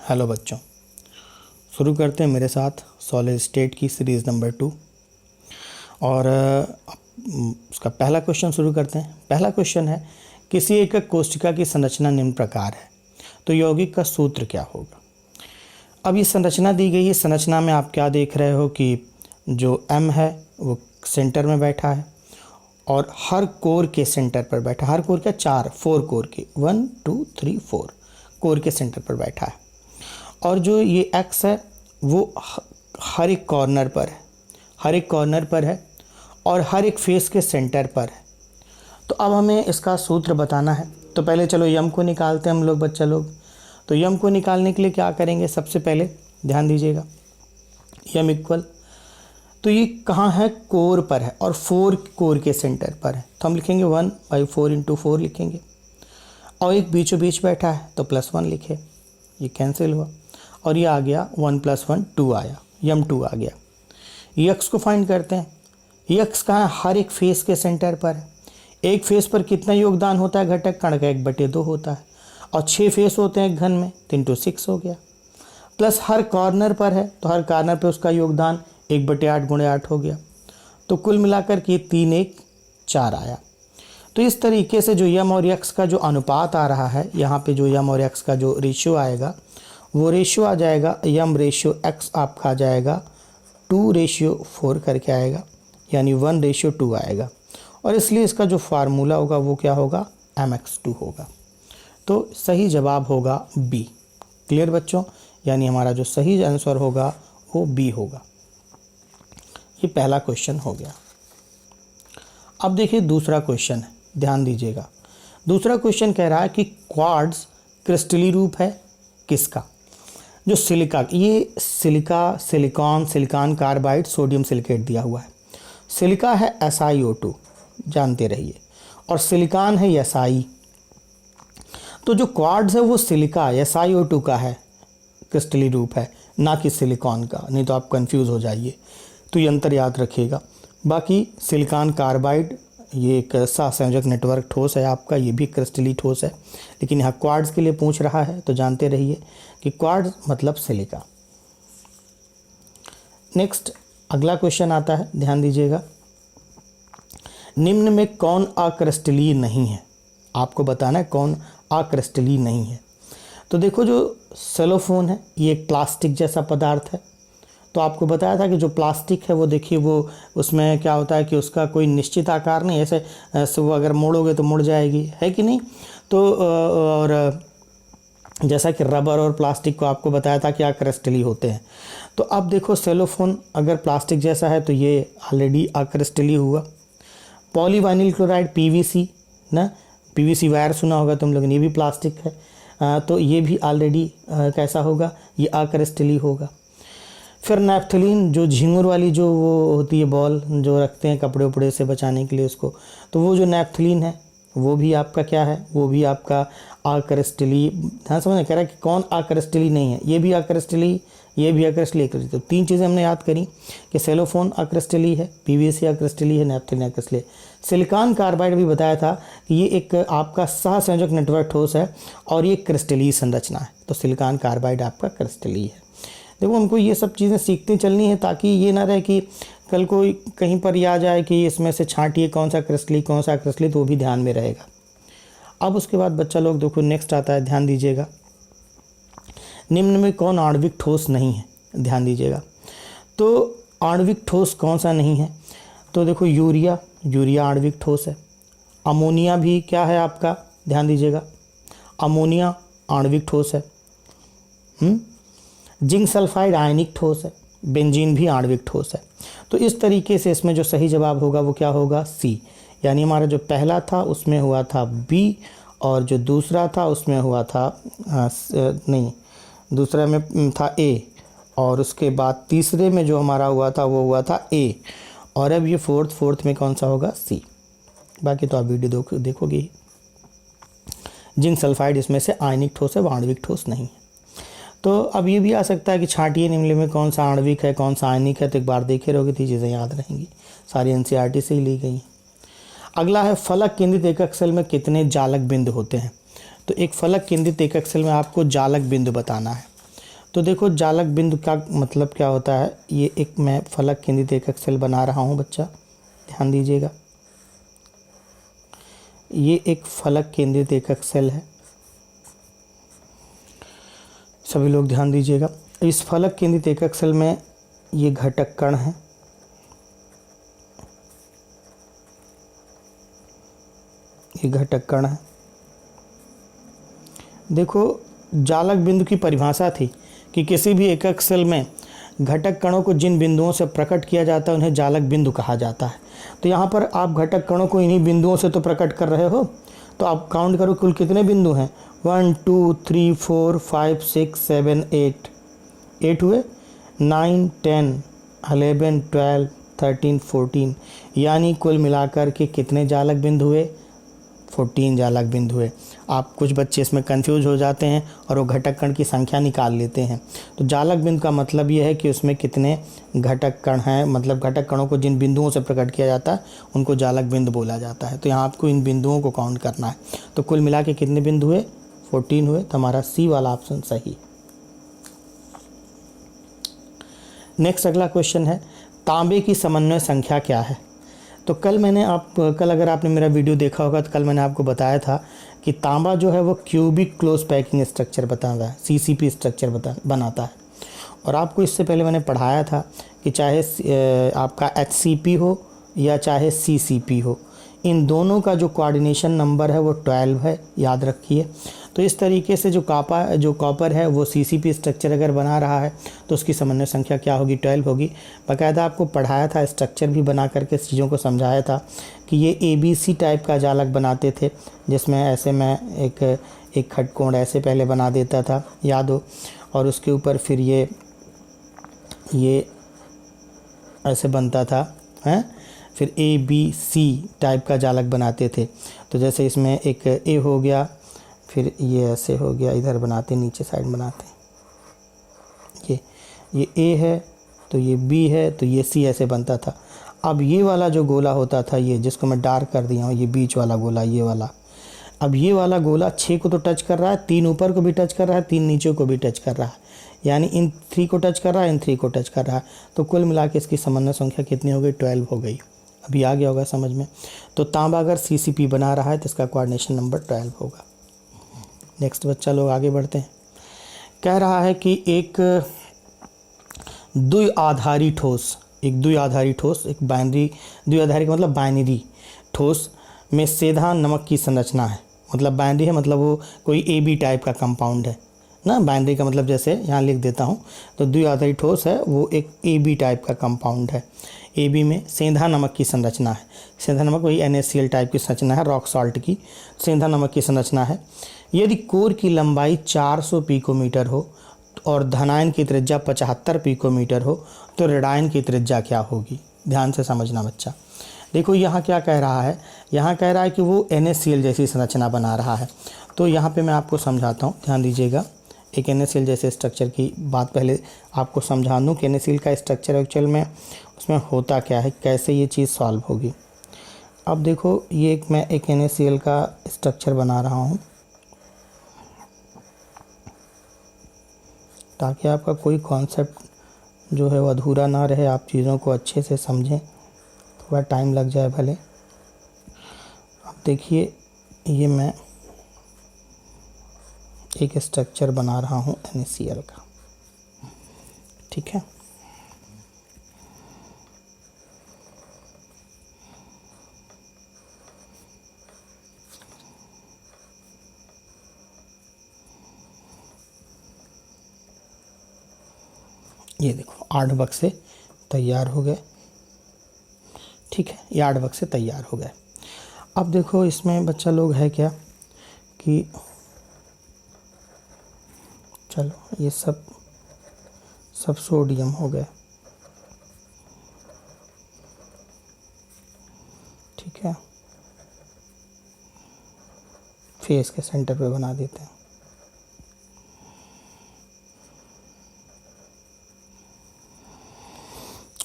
Hello बच्चों, शुरू करते हैं मेरे साथ सॉलिड स्टेट की सीरीज़ नंबर 2। और उसका पहला क्वेश्चन शुरू करते हैं। पहला क्वेश्चन है, किसी एकक कोशिका की संरचना निम्न प्रकार है, तो यौगिक का सूत्र क्या होगा। अब ये संरचना दी गई है। संरचना में आप क्या देख रहे हो कि जो M है वो सेंटर में बैठा है और हर कोर के सेंटर पर बैठा। हर कोर का 4 कोर के 1 2 3 4 कोर के सेंटर पर बैठा है। और जो ये X है वो हर एक कॉर्नर पर है, हर एक कॉर्नर पर है और हर एक फेस के सेंटर पर है। तो अब हमें इसका सूत्र बताना है। तो पहले चलो यम को निकालते हैं हम लोग, बच्चा लोग। तो यम को निकालने के लिए क्या करेंगे, सबसे पहले ध्यान दीजिएगा, यम इक्वल, तो ये कहाँ है, कोर पर है और 4 कोर के सेंटर पर है। तो हम लिखेंगे 1/4 × 4 लिखेंगे और एक बीचों बीच बैठा है तो +1 लिखे, ये कैंसिल हुआ और ये आ गया 1 + 1 2 आया, यम 2 आ गया। यक्स को फाइंड करते हैं। यक्स कहाँ है, हर एक फेस के सेंटर पर है। एक फेस पर कितना योगदान होता है घटक कण का, 1/2 होता है और 6 फेस होते हैं एक घन में, 3 × 6 हो गया। प्लस हर कॉर्नर पर है तो हर कॉर्नर पर उसका योगदान 1/8 × 8 हो गया। तो कुल मिलाकर के 3 1 4 आया। तो इस तरीके से जो यम और यक्स का जो अनुपात आ रहा है, यहाँ पे जो यम और यक्स का जो रेशियो आएगा वो रेशियो आ जाएगा, यम रेशियो एक्स आपका आ जाएगा 2:4 करके आएगा, यानी 1:2 आएगा। और इसलिए इसका जो फार्मूला होगा वो क्या होगा, mx2 होगा। तो सही जवाब होगा बी। क्लियर बच्चों, यानी हमारा जो सही आंसर होगा वो बी होगा। ये पहला क्वेश्चन हो गया। अब देखिए दूसरा क्वेश्चन है, ध्यान दीजिएगा। दूसरा क्वेश्चन कह रहा है कि क्वार्ट्ज क्रिस्टली रूप है किसका। जो सिलिका, ये सिलिकॉन कार्बाइड सोडियम सिलिकेट दिया हुआ है। सिलिका है SiO2 जानते रहिए, और सिलिकॉन है Si। तो जो क्वार्ट्ज है वो सिलिका SiO2 का है, क्रिस्टली रूप है, ना कि सिलिकॉन का, नहीं तो आप कंफ्यूज हो जाइए। तो ये अंतर याद रखिएगा। बाकी सिलिकॉन कार्बाइड ये एक सहसंयोजक नेटवर्क ठोस है आपका, ये भी क्रिस्टली ठोस है, लेकिन यहाँ क्वार्ट्ज के लिए पूछ रहा है तो जानते रहिए कि क्वार्ट्ज मतलब सिलिका। नेक्स्ट अगला क्वेश्चन आता है, ध्यान दीजिएगा। निम्न में कौन अक्रिस्टलीय नहीं है, आपको बताना है कौन अक्रिस्टलीय नहीं है। तो देखो जो सेलोफोन है ये एक प्लास्टिक जैसा पदार्थ है। तो आपको बताया था कि जो प्लास्टिक है वो देखिए वो उसमें क्या होता है कि उसका कोई निश्चित आकार नहीं, ऐसे वो अगर मोड़ोगे तो मुड़ जाएगी, है कि नहीं। तो और जैसा कि रबर और प्लास्टिक को आपको बताया था कि अक्रिस्टलीय होते हैं। तो अब देखो सेलोफोन अगर प्लास्टिक जैसा है तो ये ऑलरेडी अक्रिस्टलीय हुआ। पॉलीवाइनिल क्लोराइड PVC ना, PVC वायर सुना होगा तुम लोगों ने, ये भी प्लास्टिक है। तो ये भी ऑलरेडी कैसा होगा, ये अक्रिस्टलीय होगा। फिर नैप्थलीन, जो झिंगुर वाली जो वो होती है बॉल जो रखते हैं कपड़े उपड़े से बचाने के लिए उसको, तो वो जो नैप्थलीन है वो भी आपका क्या है, वो भी आपका अक्रिस्टलीय। हाँ समझ कह रहा है कि कौन अक्रिस्टलीय नहीं है, ये भी अक्रिस्टलीय, ये भी अक्रिस्टलीय। तो 3 चीज़ें हमने याद करी कि सेलोफोन अक्रिस्टलीय है, PVC अक्रिस्टलीय है, नैप्थलीन अक्रिस्टलीय। सिलिकॉन कार्बाइड भी बताया था कि ये एक आपका सहसंयोजक नेटवर्क ठोस है और ये क्रिस्टलीय संरचना है। तो सिलिकॉन कार्बाइड आपका क्रिस्टलीय है। देखो हमको ये सब चीज़ें सीखती चलनी है ताकि ये ना रहे कि कल को कहीं पर ये आ जाए कि इसमें से छांटिए कौन सा क्रिस्टलीय कौन सा क्रिस्टलीय, तो वो भी ध्यान में रहेगा। अब उसके बाद बच्चा लोग देखो नेक्स्ट आता है, ध्यान दीजिएगा। निम्न में कौन आणविक ठोस नहीं है, ध्यान दीजिएगा। तो आणविक ठोस कौन सा नहीं है, तो देखो यूरिया आणविक ठोस है। अमोनिया भी क्या है आपका, ध्यान दीजिएगा, अमोनिया आणविक ठोस है। जिंक सल्फाइड आयनिक ठोस है। बेंजीन भी आणविक ठोस है। तो इस तरीके से इसमें जो सही जवाब होगा वो क्या होगा, C। यानी हमारा जो पहला था उसमें हुआ था B और जो दूसरा था उसमें हुआ था दूसरे में था A, और उसके बाद तीसरे में जो हमारा हुआ था वो हुआ था A, और अब ये फोर्थ में कौन सा होगा, C। बाकी तो आप वीडियो देखोगे ही। जिंक सल्फाइड इसमें से आयनिक ठोस है, वो आणविक ठोस नहीं है। तो अब ये भी आ सकता है कि छांटिए निम्न में कौन सा आणविक है कौन सा आयनिक है, तो एक बार देखे रहोगे तो चीज़ें याद रहेंगी, सारी NCERT से ही ली गई हैं। अगला है फलक केंद्रित एकक सेल में कितने जालक बिंदु होते हैं। तो एक फलक केंद्रित एकक सेल में आपको जालक बिंदु बताना है। तो देखो जालक बिंदु का मतलब क्या होता है, ये एक मैं फलक केंद्रित एकक सेल बना रहा हूँ बच्चा, ध्यान दीजिएगा। ये एक फलक केंद्रित एकक सेल है, सभी लोग ध्यान दीजिएगा। इस फलक केंद्रित एकक सेल में ये घटक कण है, ये घटक कण है। देखो जालक बिंदु की परिभाषा थी कि किसी भी एकक सेल में घटक कणों को जिन बिंदुओं से प्रकट किया जाता है उन्हें जालक बिंदु कहा जाता है। तो यहाँ पर आप घटक कणों को इन्हीं बिंदुओं से तो प्रकट कर रहे हो, तो आप काउंट करो कुल कितने बिंदु हैं। 1 2 3 4 5 6 7 8, 8 हुए, 9 10 11 12 13 14, यानी कुल मिलाकर के कितने जालक बिंदु हुए, 14 जालक बिंदु हुए। आप कुछ बच्चे इसमें कंफ्यूज हो जाते हैं और वो घटक कण की संख्या निकाल लेते हैं। तो जालक बिंदु का मतलब ये है कि उसमें कितने घटक कण हैं, मतलब घटक कणों को जिन बिंदुओं से प्रकट किया जाता है उनको जालक बिंदु बोला जाता है। तो यहाँ आपको इन बिंदुओं को काउंट करना है। तो कुल मिला के कितने बिंदु हुए, 14 हुए। तो हमारा सी वाला ऑप्शन सही। नेक्स्ट अगला क्वेश्चन है, तांबे की समन्वय संख्या क्या है। तो कल अगर आपने मेरा वीडियो देखा होगा तो कल मैंने आपको बताया था कि तांबा जो है वो क्यूबिक क्लोज पैकिंग स्ट्रक्चर बताता है, सीसीपी स्ट्रक्चर बनाता है। और आपको इससे पहले मैंने पढ़ाया था कि चाहे आपका एचसीपी हो या चाहे सीसीपी हो, इन दोनों का जो कोऑर्डिनेशन नंबर है वो 12 है, याद रखिए। तो इस तरीके से जो कॉपर है वो सीसीपी स्ट्रक्चर अगर बना रहा है तो उसकी समन्वय संख्या क्या होगी, 12 होगी। बाकायदा आपको पढ़ाया था, स्ट्रक्चर भी बना करके इस चीज़ों को समझाया था कि ये ABC टाइप का जालक बनाते थे, जिसमें ऐसे मैं एक खटकोण ऐसे पहले बना देता था, याद हो, और उसके ऊपर फिर ये ऐसे बनता था, हैं, फिर ABC टाइप का जालक बनाते थे। तो जैसे इसमें एक ए हो गया, फिर ये ऐसे हो गया, इधर बनाते, नीचे साइड बनाते, ये ए है तो ये बी है तो ये सी, ऐसे बनता था। अब ये वाला जो गोला होता था, ये जिसको मैं डार्क कर दिया हूँ, ये बीच वाला गोला, ये वाला, अब ये वाला गोला 6 को तो टच कर रहा है, 3 ऊपर को भी टच कर रहा है, 3 नीचे को भी टच कर रहा है, यानी इन 3 को टच कर रहा है, इन 3 को टच कर रहा है। तो कुल मिला के इसकी समन्वय संख्या कितनी हो गई, 12 हो गई। अभी आ गया होगा समझ में। तो तांबा अगर सीसीपी बना रहा है तो इसका कोऑर्डिनेशन नंबर 12 होगा। नेक्स्ट बच्चा लोग आगे बढ़ते हैं। कह रहा है कि एक द्विआधारी ठोस, एक बाइनरी, द्विआधारी का मतलब बाइनरी ठोस में सेंधा नमक की संरचना है। मतलब बाइनरी है मतलब वो कोई AB टाइप का कंपाउंड है ना, बाइनरी का मतलब जैसे यहाँ लिख देता हूँ, तो द्विआधारी ठोस है वो एक AB टाइप का कंपाउंड है। AB में सेंधा नमक की संरचना है। सेंधा नमक वही NaCl टाइप की संरचना है, रॉक सॉल्ट की सेंधा नमक की संरचना है। यदि कोर की लंबाई 400 पिकोमीटर हो और धनायन की त्रिज्या 75 पिकोमीटर हो तो ऋणायन की त्रिज्या क्या होगी। ध्यान से समझना बच्चा। देखो यहाँ क्या कह रहा है, यहाँ कह रहा है कि वो NaCl जैसी संरचना बना रहा है। तो यहाँ पे मैं आपको समझाता हूँ, ध्यान दीजिएगा। एक NaCl जैसे स्ट्रक्चर की बात पहले आपको समझा दूँ कि NaCl का स्ट्रक्चर एक्चुअल में उसमें होता क्या है, कैसे ये चीज़ सॉल्व होगी। अब देखो ये मैं एक NaCl का स्ट्रक्चर बना रहा हूँ ताकि आपका कोई कॉन्सेप्ट जो है वो अधूरा ना रहे, आप चीज़ों को अच्छे से समझें, थोड़ा टाइम लग जाए भले। अब देखिए ये मैं एक स्ट्रक्चर बना रहा हूँ NaCl का, ठीक है। ये देखो 8 बक्से तैयार हो गए, ठीक है, ये 8 बक्से तैयार हो गए। अब देखो इसमें बच्चा लोग है क्या कि चलो ये सब सोडियम हो गए, ठीक है। फेस के सेंटर पे बना देते हैं।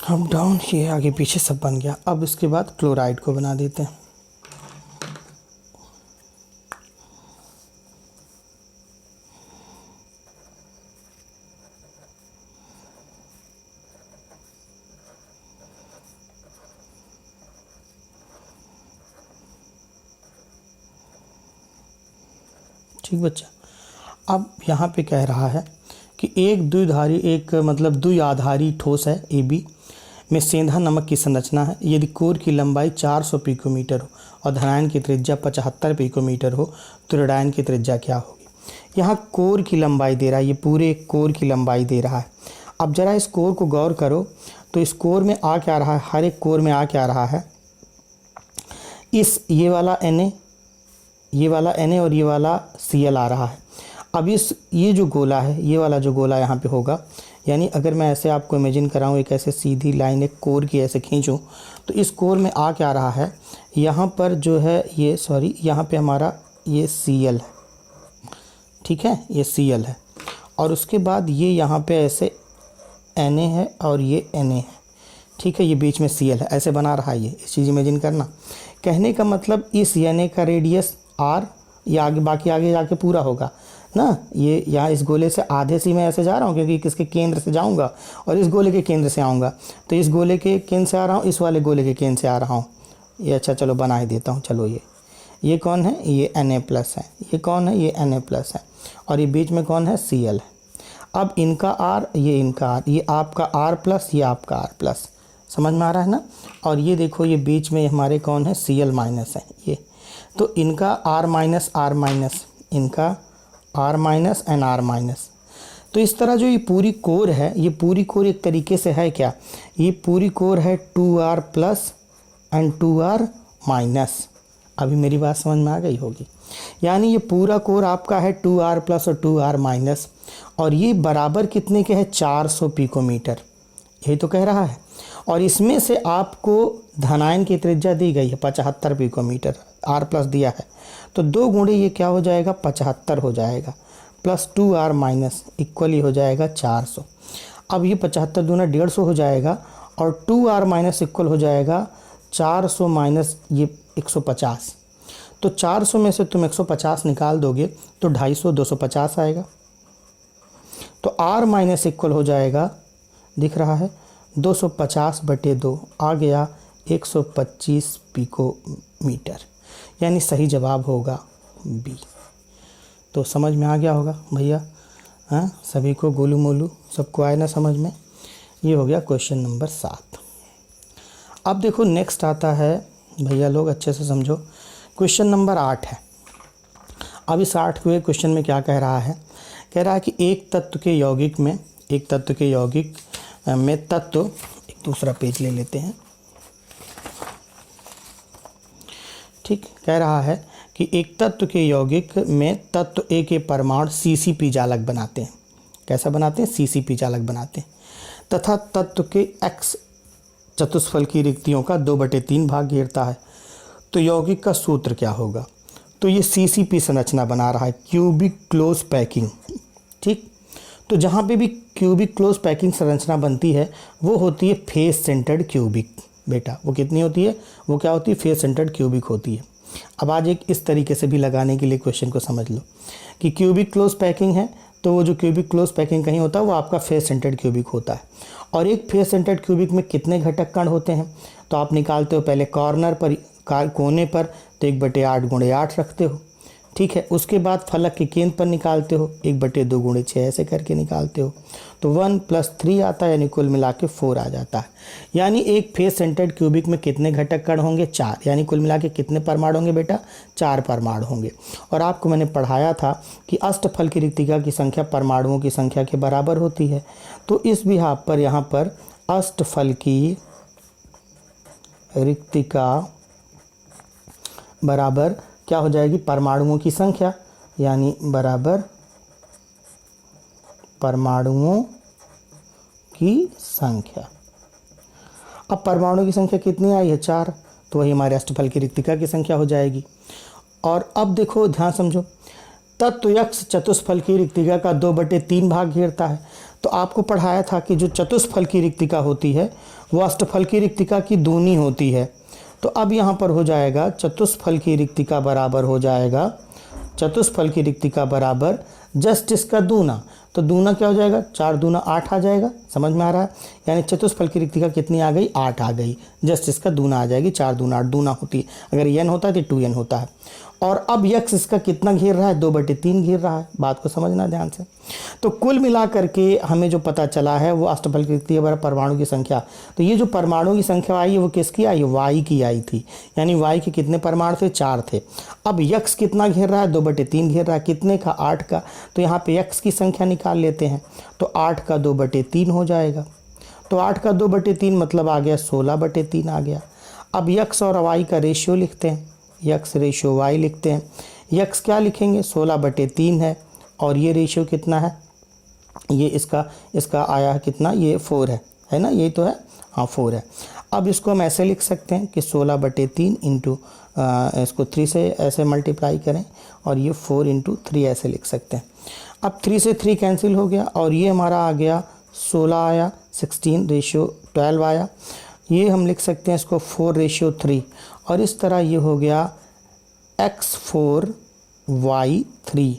अप डाउन, ये आगे पीछे सब बन गया। अब इसके बाद क्लोराइड को बना देते हैं। ठीक बच्चा। अब यहाँ पे कह रहा है कि एक द्विआधारी ठोस है AB में सेंधा नमक की संरचना है। यदि कोर की लंबाई 400 पिकोमीटर हो और धनायन की त्रिज्या 75 पिकोमीटर हो तो ऋणायन की त्रिज्या क्या होगी। यहाँ कोर की लंबाई दे रहा है, ये पूरे कोर की लंबाई दे रहा है। अब जरा इस कोर को गौर करो तो इस कोर में आ क्या रहा है, हर एक कोर में आ क्या रहा है, ये वाला Na और ये वाला Cl आ रहा है। अब ये जो गोला है, ये वाला जो गोला यहाँ पे होगा, यानी अगर मैं ऐसे आपको इमेजिन कराऊँ, एक ऐसे सीधी लाइन एक कोर की ऐसे खींचूँ तो इस कोर में आ क्या रहा है, यहाँ पर जो है यहाँ पे हमारा ये Cl है, ठीक है, ये Cl है। और उसके बाद ये यहाँ पे ऐसे Na है और ये Na है, ठीक है, ये बीच में Cl है, ऐसे बना रहा है ये, इस चीज़ इमेजिन करना। कहने का मतलब इस Na का रेडियस R, ये आगे बाकी आगे जाके पूरा होगा ना। ये यहाँ इस गोले से आधे से मैं ऐसे जा रहा हूँ क्योंकि किसके केंद्र से जाऊँगा और इस गोले के केंद्र से आऊँगा, तो इस गोले के केंद्र से आ रहा हूँ, इस वाले गोले के केंद्र से आ रहा हूँ। ये अच्छा चलो बना ही देता हूँ। चलो ये कौन है, ये Na+ है, ये कौन है, ये Na+ है, और ये बीच में कौन है, Cl है। अब इनका R, ये इनका R, ये आपका R+, ये आपका R+, समझ में आ रहा है ना। और ये देखो ये बीच में हमारे कौन है, Cl- है ये, तो इनका R-, इनका R- एंड R-। तो इस तरह जो ये पूरी कोर है, ये पूरी कोर एक तरीके से है क्या, ये पूरी कोर है 2R+ एंड 2R-। अभी मेरी बात समझ में आ गई होगी। यानी ये पूरा कोर आपका है 2R+ और 2R-, और ये बराबर कितने के है, 400 पिकोमीटर, यही तो कह रहा है। और इसमें से आपको धनायन की त्रिज्या दी गई है 75 पिकोमीटर, R+ दिया है, तो 2 गुणे ये क्या हो जाएगा, 75 हो जाएगा, प्लस 2R- इक्वली हो जाएगा 400। अब ये 75 दूना 150 हो जाएगा और 2R- इक्वल हो जाएगा 400 माइनस ये 150। तो 400 में से तुम 150 निकाल दोगे तो 250 250 आएगा। तो R- इक्वल हो जाएगा, दिख रहा है, 250/2 आ गया 125 पिकोमीटर, यानी सही जवाब होगा B। तो समझ में आ गया होगा भैया, हाँ सभी को, गोलू मोलू सबको आए ना समझ में। ये हो गया क्वेश्चन नंबर 7। अब देखो नेक्स्ट आता है भैया, लोग अच्छे से समझो, क्वेश्चन नंबर 8 है। अब इस 8वें क्वेश्चन में क्या कह रहा है, कह रहा है कि एक तत्व के यौगिक में तत्व, एक दूसरा पेज ले लेते हैं, ठीक, कह रहा है कि एक तत्व के यौगिक में तत्व A के परमाणु CCP जालक बनाते हैं। कैसा बनाते हैं, CCP जालक बनाते हैं, तथा तत्व के X चतुष्फल की रिक्तियों का 2/3 भाग घेरता है, तो यौगिक का सूत्र क्या होगा। तो ये CCP संरचना बना रहा है, क्यूबिक क्लोज पैकिंग, ठीक। तो जहाँ पे भी क्यूबिक क्लोज पैकिंग संरचना बनती है वो होती है फेस सेंटर्ड क्यूबिक। बेटा वो कितनी होती है, वो क्या होती है, फेस सेंटर्ड क्यूबिक होती है। अब आज एक इस तरीके से भी लगाने के लिए क्वेश्चन को समझ लो कि क्यूबिक क्लोज पैकिंग है, तो वो जो क्यूबिक क्लोज पैकिंग कहीं होता है वो आपका फेस सेंटर्ड क्यूबिक होता है। और एक फेस सेंटर्ड क्यूबिक में कितने घटक कण होते हैं, तो आप निकालते हो पहले कॉर्नर पर, कोने पर, तो 1/8 × 8 रखते हो, ठीक है। उसके बाद फलक के केंद्र पर निकालते हो 1/2 × 6 ऐसे करके निकालते हो, तो 1 + 3 आता है, यानी कुल मिला के 4 आ जाता है। यानी एक फेस सेंटर्ड क्यूबिक में कितने घटक कण होंगे, 4, यानी कुल मिला के कितने परमाणु होंगे बेटा, 4 परमाणु होंगे। और आपको मैंने पढ़ाया था कि अष्टफल की रिक्तिका की संख्या परमाणुओं की संख्या के बराबर होती है। तो इस बिहाफ पर यहाँ पर अष्टफल की रिक्तिका बराबर क्या हो जाएगी, परमाणुओं की संख्या, यानी बराबर परमाणुओं की संख्या। अब परमाणु की संख्या कितनी आई है, 4, तो वही हमारे अष्टफल की रिक्तिका की संख्या हो जाएगी। और अब देखो ध्यान समझो, तत्व X चतुष्फल की रिक्तिका का 2/3 भाग घेरता है। तो आपको पढ़ाया था कि जो चतुष्फल की रिक्तिका होती है वो अष्टफल की रिक्तिका की दूनी होती है। तो अब यहाँ पर हो जाएगा चतुष्फल की रिक्तिका बराबर हो जाएगा, चतुष्फल की रिक्तिका बराबर जस्ट इसका दूना, तो दूना क्या हो जाएगा, 4 दूना 8 आ जाएगा, समझ में आ रहा है। यानी चतुष्फल की रिक्तिका कितनी आ गई, 8 आ गई, जस्ट इसका दूना आ जाएगी, 4 दूना 8 दूना होती है। अगर n होता है तो 2n होता है। और अब यक्स इसका कितना घेर रहा है, 2/3 घेर रहा है। बात को समझना ध्यान से। तो कुल मिला करके हमें जो पता चला है वो अष्टफलकीय परमाणु की संख्या, तो ये जो परमाणु की संख्या आई है वो किसकी आई, वाई की आई थी। यानी वाई के कितने परमाणु थे, 4 थे। अब यक्स कितना घेर रहा है, 2/3 घेर रहा है। कितने का, 8 का। तो यहाँ पे यक्स की संख्या निकाल लेते हैं, तो 8 का 2/3 हो जाएगा। तो 8 का 2/3 मतलब आ गया 16/3 आ गया। अब यक्स और वाई का रेशियो लिखते हैं, यक्स रेशियो वाई लिखते हैं। यक्स क्या लिखेंगे, 16/3 है, और ये रेशियो कितना है, ये इसका आया है कितना, ये 4 है ना, यही तो है, हाँ 4 है। अब इसको हम ऐसे लिख सकते हैं कि 16/3 इंटू इसको 3 से ऐसे मल्टीप्लाई करें, और ये 4 इंटू 3 ऐसे लिख सकते हैं। अब 3 से 3 कैंसिल हो गया, और ये हमारा आ गया 16 आया, 16 रेशियो 12 आया। ये हम लिख सकते हैं इसको 4:3, और इस तरह ये हो गया x4y3।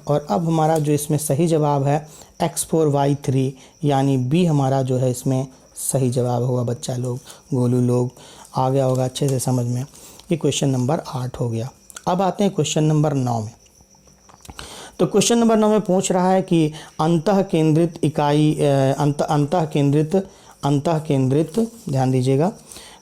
और अब हमारा जो इसमें सही जवाब है x4y3, यानी बी हमारा जो है इसमें सही जवाब होगा। बच्चा लोग, गोलू लोग, आ गया होगा अच्छे से समझ में। ये क्वेश्चन नंबर 8 हो गया। अब आते हैं क्वेश्चन नंबर 9 में। तो क्वेश्चन नंबर 9 में पूछ रहा है कि अंतः केंद्रित इकाई, अंतः केंद्रित, ध्यान दीजिएगा,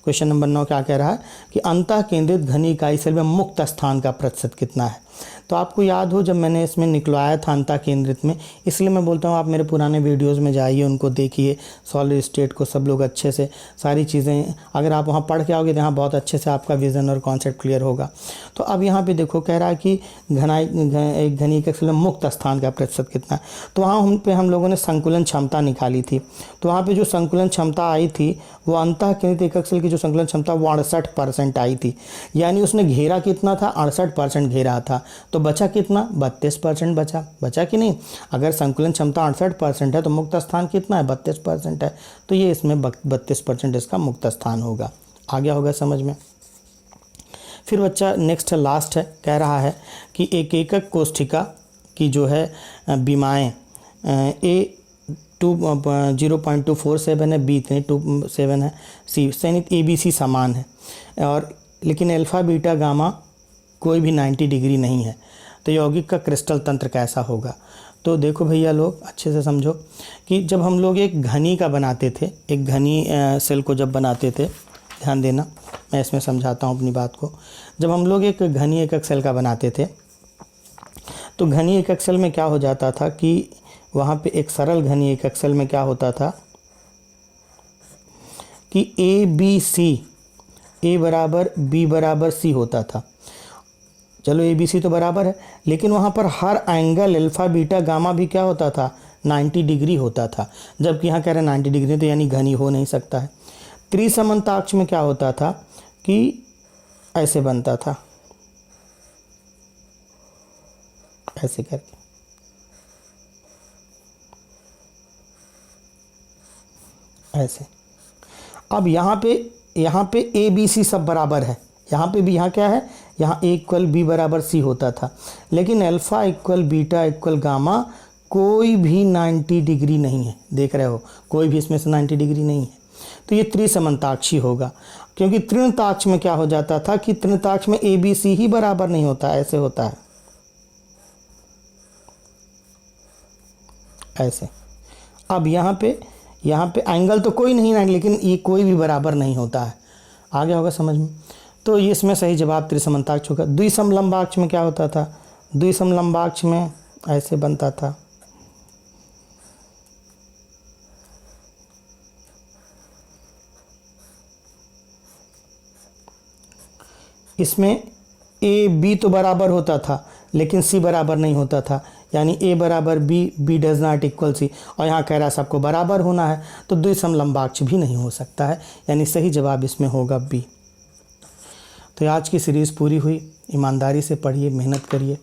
क्वेश्चन नंबर 9 क्या कह रहा है कि अंतः केंद्रित घनी इकाई सेल में मुक्त स्थान का प्रतिशत कितना है। तो आपको याद हो जब मैंने इसमें निकलवाया था अंतः केंद्रित में, इसलिए मैं बोलता हूँ आप मेरे पुराने वीडियोस में जाइए, उनको देखिए, सॉलिड स्टेट को सब लोग अच्छे से सारी चीज़ें, अगर आप वहाँ पढ़ के आओगे तो यहाँ बहुत अच्छे से आपका विज़न और कॉन्सेप्ट क्लियर होगा। तो अब यहाँ पे देखो कह रहा है कि एक घनी इकाई सेल में मुक्त स्थान का प्रतिशत कितना है। तो वहाँ हम लोगों ने संकुलन क्षमता निकाली थी। तो वहाँ पर जो संकुलन क्षमता आई थी वो अंतः केंद्रित एकक सेल की जो संकुलन क्षमता वो 68% आई थी। यानी उसने घेरा कितना था, 68% घेरा था। तो बचा कितना, 32% बचा कि नहीं। अगर संकुलन क्षमता 68% है तो मुक्त स्थान कितना है, 32% है। तो ये इसमें 32% इसका मुक्त स्थान होगा। आ गया होगा समझ में। फिर बच्चा नेक्स्ट लास्ट है, कह रहा है कि एक एकक कोष्ठिका की जो है बीमाएँ ए 0.247 है, बी 27 है, सी सैनिक ABC समान है, और लेकिन अल्फ़ा बीटा गामा कोई भी 90 डिग्री नहीं है। तो यौगिक का क्रिस्टल तंत्र कैसा होगा। तो देखो भैया लोग अच्छे से समझो कि जब हम लोग एक घनी का बनाते थे, एक घनी सेल को जब बनाते थे, ध्यान देना मैं इसमें समझाता हूँ अपनी बात को। जब हम लोग एक घनी एकक सेल का बनाते थे तो घनी एकक सेल में क्या हो जाता था कि वहाँ पे एक सरल घनी एकक सेल में क्या होता था कि ABC, A बराबर B बराबर C होता था। चलो ABC तो बराबर है, लेकिन वहाँ पर हर एंगल अल्फ़ा बीटा गामा भी क्या होता था, 90 डिग्री होता था। जबकि यहाँ कह रहे हैं 90 डिग्री, तो यानी घनी हो नहीं सकता है। त्रिसमांताक्ष में क्या होता था कि ऐसे बनता था, ऐसे करके, ऐसे। अब यहाँ पे ABC सब बराबर है, यहाँ पे भी, यहाँ क्या है, यहाँ A = B बराबर C होता था। लेकिन अल्फ़ा = बीटा = गामा कोई भी 90 डिग्री नहीं है। देख रहे हो, कोई भी इसमें से 90 डिग्री नहीं है। तो ये त्रिसमांताक्षी होगा। क्योंकि तृणताक्ष में क्या हो जाता था कि तृणताक्ष में ABC ही बराबर नहीं होता, ऐसे होता है, ऐसे। अब यहाँ पे एंगल तो कोई नहीं है, लेकिन ये कोई भी बराबर नहीं होता है। आ गया होगा समझ में। तो ये इसमें सही जवाब त्रिसमांताक्ष होगा। द्विसमलंबाक्ष में क्या होता था, द्विसमलंबाक्ष में ऐसे बनता था, इसमें AB तो बराबर होता था लेकिन C बराबर नहीं होता था। यानी A बराबर B, B does not equal C, और यहाँ कह रहा है सबको बराबर होना है, तो द्विसमलंबाक्ष भी नहीं हो सकता है। यानी सही जवाब इसमें होगा B। तो आज की सीरीज़ पूरी हुई। ईमानदारी से पढ़िए, मेहनत करिए।